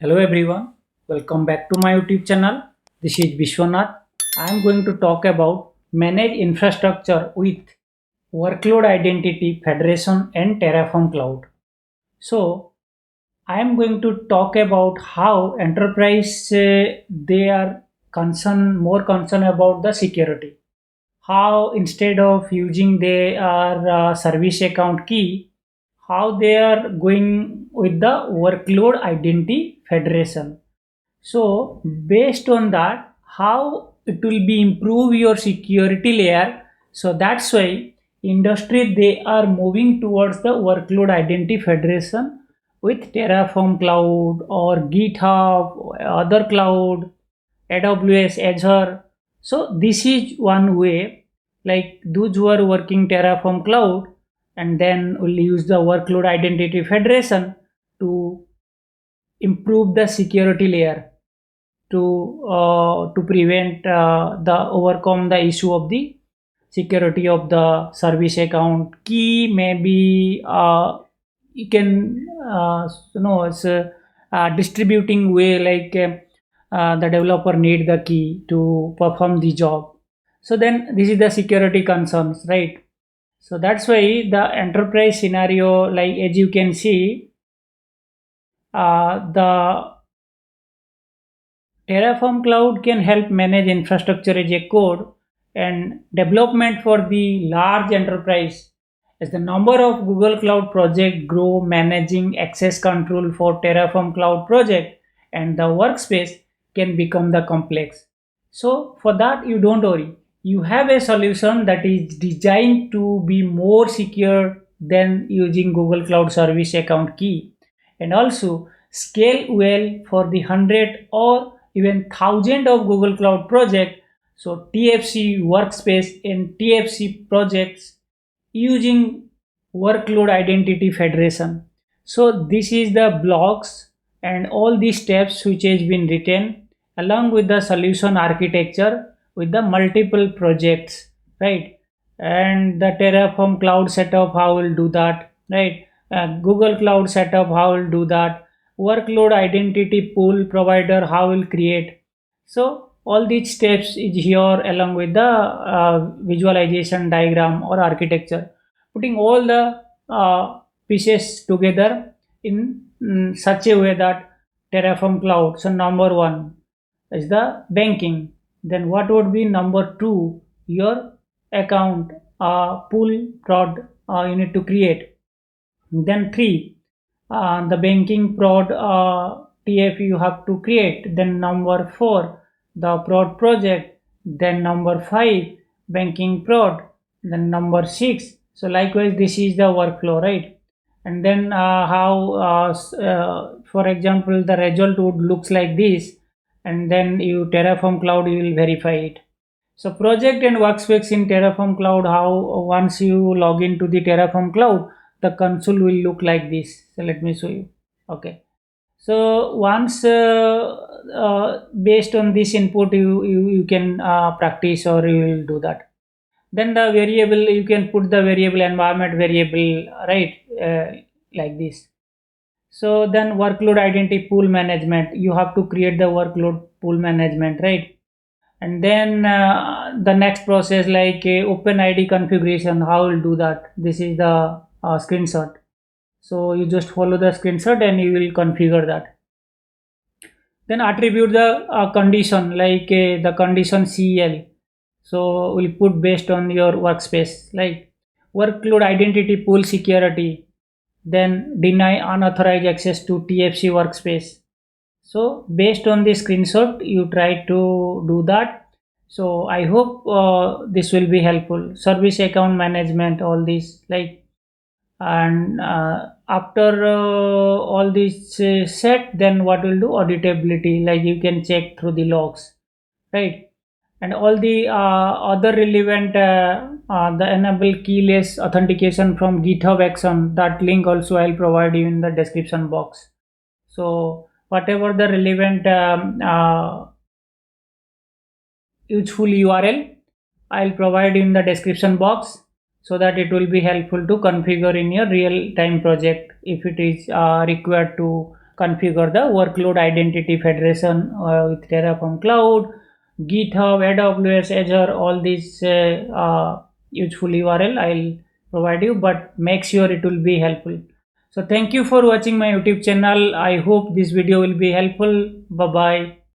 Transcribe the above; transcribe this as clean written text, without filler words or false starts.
Hello everyone, welcome back to my YouTube channel. This is Vishwanath. I am going to talk about manage infrastructure with Workload Identity Federation and Terraform Cloud. So I am going to talk about how enterprise they are more concerned about the security. How instead of using their service account key, how they are going with the workload identity federation. So based on that, how it will be improve your security layer. So that's why industry they are moving towards the workload identity federation with Terraform cloud or GitHub, other cloud, AWS, Azure. So this is one way, like those who are working Terraform cloud and then will use the workload identity federation to improve the security layer to prevent the overcome the issue of the security of the service account key. Maybe you can it's a distributing way, like the developer need the key to perform the job. So then this is the security concerns, right? So that's why the enterprise scenario, like as you can see, the Terraform Cloud can help manage infrastructure as a code and development for the large enterprise. As the number of Google Cloud projects grow, managing access control for Terraform Cloud project and the workspace can become the complex. So for that, you don't worry. You have a solution that is designed to be more secure than using Google Cloud Service account key, and also scale well for the hundred or even thousand of Google Cloud projects. So TFC workspace and TFC projects using workload identity federation. So this is the blocks and all these steps which has been written along with the solution architecture with the multiple projects, right? And the Terraform cloud setup, how will do that, right? Google Cloud setup, how will do that? Workload identity pool provider, how will create? So all these steps is here along with the visualization diagram or architecture, putting all the pieces together in such a way that Terraform cloud. So number one is the banking. Then what would be number two? Your account pool prod you need to create. Then three, the banking prod TF you have to create. Then number four, the prod project. Then number five, banking prod. Then number six. So likewise, this is the workflow, right? And then for example, the result would looks like this, and then you Terraform Cloud you will verify it. So project and workspace in Terraform Cloud, how once you log into the Terraform Cloud, the console will look like this. So let me show you. Okay. So once based on this input, you can practice or you will do that. Then the variable, you can put the variable environment variable, right? Like this. So then workload identity pool management, you have to create the workload pool management, right? And then the next process, like OpenID configuration, how will do that? This is the screenshot. So you just follow the screenshot and you will configure that. Then attribute the condition, like the condition CL. So we'll put based on your workspace, like workload identity pool security, then deny unauthorized access to TFC workspace. So based on the screenshot, you try to do that. So I hope this will be helpful. Service account management, all this, like, and after all this set, then what will do? Auditability, like you can check through the logs, right? And all the other relevant the enable keyless authentication from GitHub action, that link also I'll provide you in the description box. So whatever the relevant useful URL, I'll provide in the description box, so that it will be helpful to configure in your real time project if it is required to configure the workload identity federation with Terraform Cloud, GitHub, AWS, Azure, all these useful URL I'll provide you, but make sure it will be helpful. So thank you for watching my YouTube channel. I hope this video will be helpful. Bye bye.